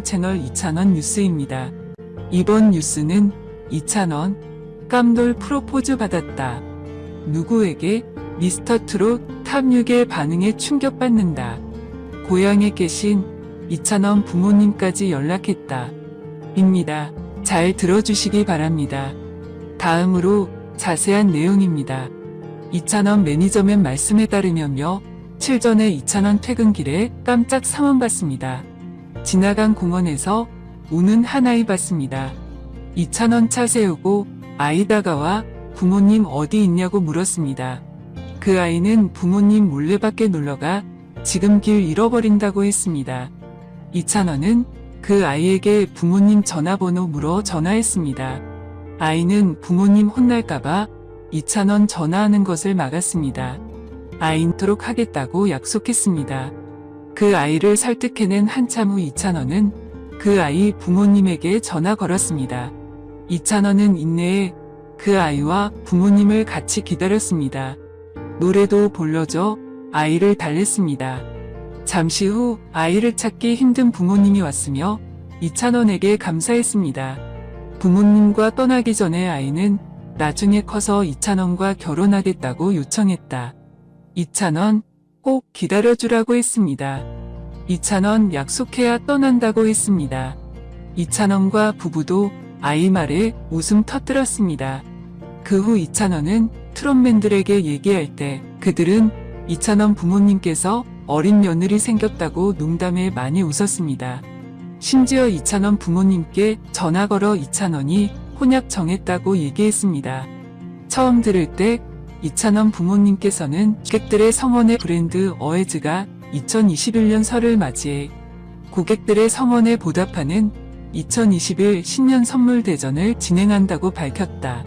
채널 이찬원 뉴스입니다. 이번 뉴스는 이찬원 깜돌 프로포즈 받았다. 누구에게? 미스터트롯 탑 6의 반응에 충격받는다. 고향에 계신 이찬원 부모님까지 연락했다. 입니다. 잘 들어주시기 바랍니다. 다음으로 자세한 내용입니다. 이찬원 매니저맨 말씀에 따르면요. 7 전에 이찬원 퇴근길에 깜짝 상황봤습니다. 지나간 공원에서 우는 한 아이 봤습니다. 이찬원 차 세우고 아이 다가와 부모님 어디 있냐고 물었습니다. 그 아이는 부모님 몰래 밖에 놀러가 지금 길 잃어버린다고 했습니다. 이찬원은 그 아이에게 부모님 전화번호 물어 전화했습니다. 아이는 부모님 혼날까봐 이찬원 전화하는 것을 막았습니다. 아인토록 하겠다고 약속했습니다. 그 아이를 설득해낸 한참 후 이찬원은 그 아이 부모님에게 전화 걸었습니다. 이찬원은 인내해 그 아이와 부모님을 같이 기다렸습니다. 노래도 불러줘 아이를 달랬습니다. 잠시 후 아이를 찾기 힘든 부모님이 왔으며 이찬원에게 감사했습니다. 부모님과 떠나기 전에 아이는 나중에 커서 이찬원과 결혼하겠다고 요청했다. 이찬원 꼭 기다려주라고 했습니다. 이찬원 약속해야 떠난다고 했습니다. 이찬원과 부부도 아이 말에 웃음 터뜨렸습니다. 그 후 이찬원은 트롯맨들에게 얘기할 때 그들은 이찬원 부모님께서 어린 며느리 생겼다고 농담에 많이 웃었습니다. 심지어 이찬원 부모님께 전화 걸어 이찬원이 혼약 정했다고 얘기했습니다. 처음 들을 때 이찬원 부모님께서는 고객들의 성원의 브랜드 어에즈가 2021년 설을 맞이해 고객들의 성원에 보답하는 2021 신년 선물 대전을 진행한다고 밝혔다.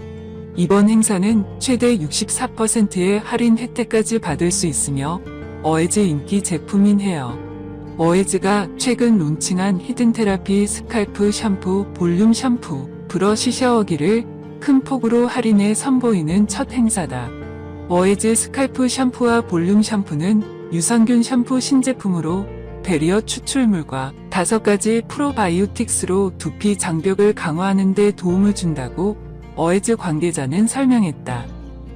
이번 행사는 최대 64%의 할인 혜택까지 받을 수 있으며 어에즈 인기 제품인 헤어 어에즈가 최근 론칭한 히든 테라피 스칼프 샴푸 볼륨 샴푸 브러쉬 샤워기를 큰 폭으로 할인해 선보이는 첫 행사다. 어에즈 스칼프 샴푸와 볼륨 샴푸는 유산균 샴푸 신제품으로 배리어 추출물과 5가지 프로바이오틱스로 두피 장벽을 강화하는 데 도움을 준다고 어에즈 관계자는 설명했다.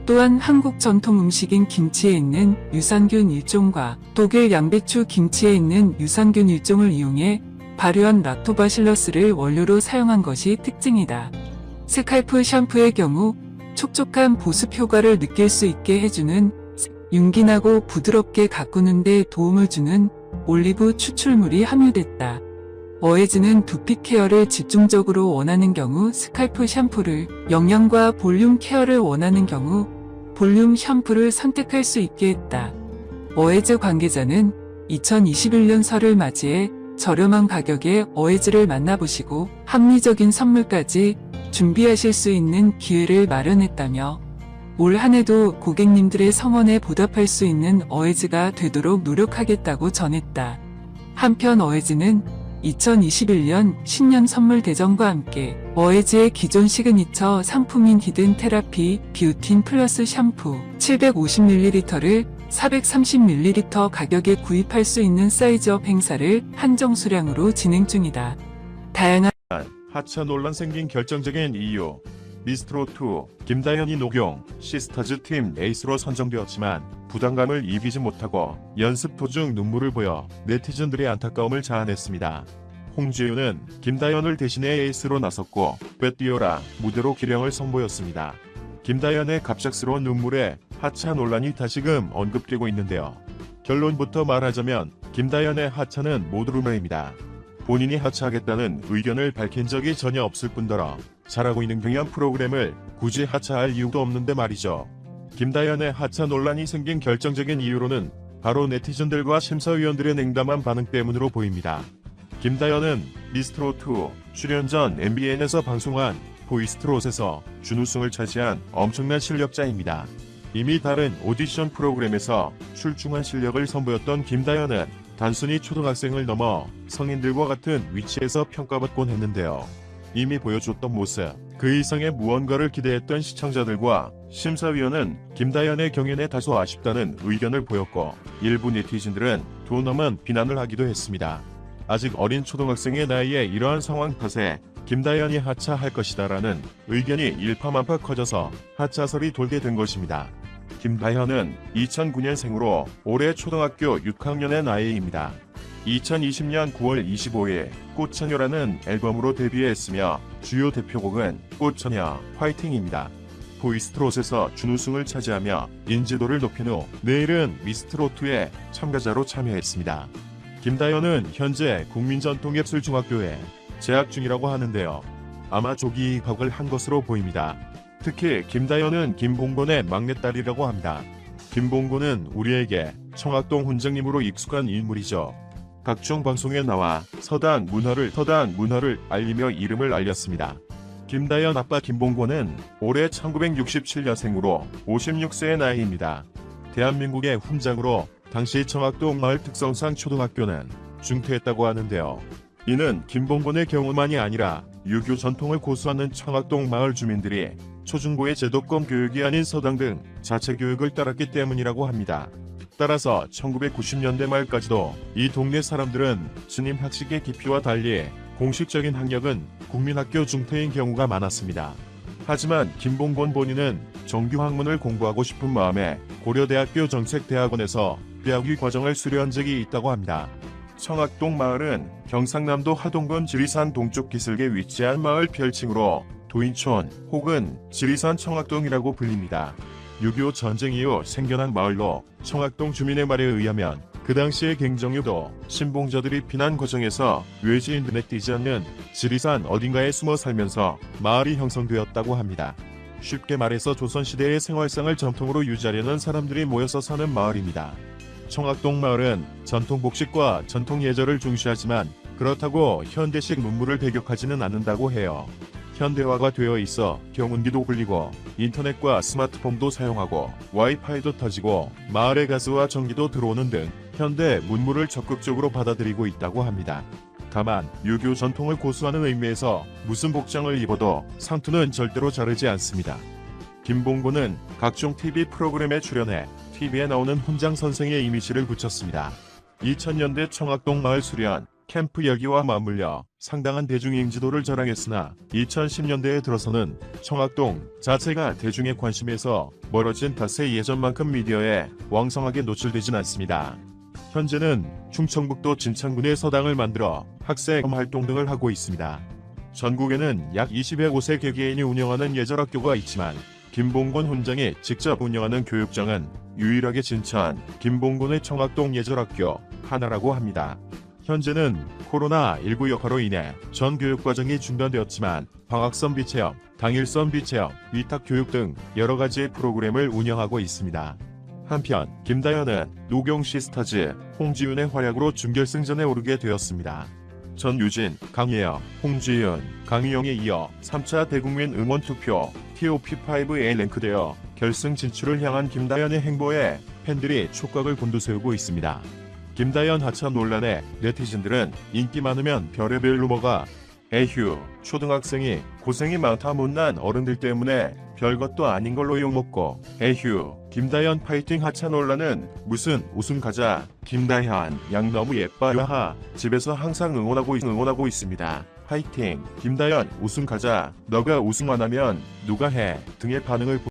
또한 한국 전통 음식인 김치에 있는 유산균 1종과 독일 양배추 김치에 있는 유산균 1종을 이용해 발효한 락토바실러스를 원료로 사용한 것이 특징이다. 스칼프 샴푸의 경우 촉촉한 보습 효과를 느낄 수 있게 해주는 윤기나고 부드럽게 가꾸는 데 도움을 주는 올리브 추출물이 함유됐다. 어에즈는 두피 케어를 집중적으로 원하는 경우 스칼프 샴푸를, 영양과 볼륨 케어를 원하는 경우 볼륨 샴푸를 선택할 수 있게 했다. 어에즈 관계자는 2021년 설을 맞이해 저렴한 가격에 어에즈를 만나보시고 합리적인 선물까지 준비하실 수 있는 기회를 마련했다며 올 한해도 고객님들의 성원에 보답할 수 있는 어에즈가 되도록 노력하겠다고 전했다. 한편 어에즈는 2021년 신년 선물 대전과 함께 어에즈의 기존 시그니처 상품인 히든 테라피 비우틴 플러스 샴푸 750ml를 430ml 가격에 구입할 수 있는 사이즈업 행사를 한정 수량으로 진행 중이다. 다양한 하차 논란 생긴 결정적인 이유. 미스트롯2 김다현이 녹용 시스터즈 팀 에이스로 선정되었지만 부담감을 이기지 못하고 연습 도중 눈물을 보여 네티즌들의 안타까움을 자아냈습니다. 홍지윤은 김다현을 대신해 에이스로 나섰고 빼뛰어라 무대로 기량을 선보였습니다. 김다현의 갑작스러운 눈물에 하차 논란이 다시금 언급되고 있는데요. 결론부터 말하자면 김다현의 하차는 모두루머입니다. 본인이 하차하겠다는 의견을 밝힌 적이 전혀 없을 뿐더러 잘하고 있는 경연 프로그램을 굳이 하차할 이유도 없는데 말이죠. 김다현의 하차 논란이 생긴 결정적인 이유로는 바로 네티즌들과 심사위원들의 냉담한 반응 때문으로 보입니다. 김다현은 미스트롯2 출연 전 MBN에서 방송한 보이스트롯에서 준우승을 차지한 엄청난 실력자입니다. 이미 다른 오디션 프로그램에서 출중한 실력을 선보였던 김다현은 단순히 초등학생을 넘어 성인들과 같은 위치에서 평가받곤 했는데요. 이미 보여줬던 모습, 그 이상의 무언가를 기대했던 시청자들과 심사위원은 김다현의 경연에 다소 아쉽다는 의견을 보였고 일부 네티즌들은 돈 넘은 비난을 하기도 했습니다. 아직 어린 초등학생의 나이에 이러한 상황 탓에 김다현이 하차할 것이다라는 의견이 일파만파 커져서 하차설이 돌게 된 것입니다. 김다현은 2009년생으로 올해 초등학교 6학년의 나이입니다. 2020년 9월 25일 꽃처녀라는 앨범으로 데뷔했으며 주요 대표곡은 꽃처녀, 화이팅입니다. 보이스트롯에서 준우승을 차지하며 인지도를 높인 후 내일은 미스트롯2에 참가자로 참여했습니다. 김다현은 현재 국민전통예술중학교에 재학 중이라고 하는데요. 아마 조기 입학을 한 것으로 보입니다. 특히 김다현은 김봉곤의 막내딸이라고 합니다. 김봉곤은 우리에게 청학동 훈장님으로 익숙한 인물이죠. 각종 방송에 나와 서당 문화를 알리며 이름을 알렸습니다. 김다현 아빠 김봉곤은 올해 1967년생으로 56세의 나이입니다. 대한민국의 훈장으로 당시 청학동 마을 특성상 초등학교는 중퇴했다고 하는데요. 이는 김봉곤의 경우만이 아니라 유교 전통을 고수하는 청학동 마을 주민들이 초중고의 제도권 교육이 아닌 서당 등 자체 교육을 따랐기 때문이라고 합니다. 따라서 1990년대 말까지도 이 동네 사람들은 스님 학식의 깊이와 달리 공식적인 학력은 국민학교 중퇴인 경우가 많았습니다. 하지만 김봉곤 본인은 정규 학문을 공부하고 싶은 마음에 고려대학교 정책대학원에서 대학위 과정을 수료한 적이 있다고 합니다. 청학동 마을은 경상남도 하동군 지리산 동쪽 기슭에 위치한 마을 별칭으로 도인촌 혹은 지리산 청학동이라고 불립니다. 6.25 전쟁 이후 생겨난 마을로 청학동 주민의 말에 의하면 그 당시의 갱정유도 신봉자들이 피난 과정에서 외지인 눈에 띄지 않는 지리산 어딘가에 숨어 살면서 마을이 형성되었다고 합니다. 쉽게 말해서 조선시대의 생활상을 전통으로 유지하려는 사람들이 모여서 사는 마을입니다. 청학동 마을은 전통 복식과 전통 예절을 중시하지만 그렇다고 현대식 문물을 배격하지는 않는다고 해요. 현대화가 되어 있어 경운기도 굴리고 인터넷과 스마트폰도 사용하고 와이파이도 터지고 마을에 가스와 전기도 들어오는 등 현대 문물을 적극적으로 받아들이고 있다고 합니다. 다만 유교 전통을 고수하는 의미에서 무슨 복장을 입어도 상투는 절대로 자르지 않습니다. 김봉곤은 각종 TV 프로그램에 출연해 TV에 나오는 훈장 선생의 이미지를 붙였습니다. 2000년대 청학동 마을 수련 캠프 열기와 맞물려 상당한 대중인지도를 자랑했으나 2010년대에 들어서는 청학동 자체가 대중의 관심에서 멀어진 탓에 예전만큼 미디어에 왕성하게 노출되진 않습니다. 현재는 충청북도 진창군에 서당을 만들어 학생 활동 등을 하고 있습니다. 전국에는 약 20여 곳의 개개인이 운영하는 예절학교가 있지만 김봉곤 훈장이 직접 운영하는 교육장은 유일하게 진천 김봉곤의 청학동 예절학교 하나라고 합니다. 현재는 코로나19 여파로 인해 전 교육과정이 중단되었지만 방학선비 체험, 당일선비 체험, 위탁교육 등 여러가지의 프로그램을 운영하고 있습니다. 한편 김다현은 노경 시스터즈 홍지윤의 활약으로 준결승전에 오르게 되었습니다. 전유진, 강예영, 홍지윤, 강희영에 이어 3차 대국민 응원투표 TOP5에 랭크되어 결승 진출을 향한 김다현의 행보에 팬들이 촉각을 곤두세우고 있습니다. 김다현 하차 논란에 네티즌들은 인기 많으면 별의별로 뭐가 에휴 초등학생이 고생이 많다 못난 어른들 때문에 별것도 아닌 걸로 욕먹고 에휴 김다현 파이팅 하차 논란은 무슨 우승 가자 김다현 양 너무 예뻐요 하하 집에서 항상 응원하고 있습니다. 파이팅 김다현 우승 가자 너가 우승 안 하면 누가 해 등의 반응을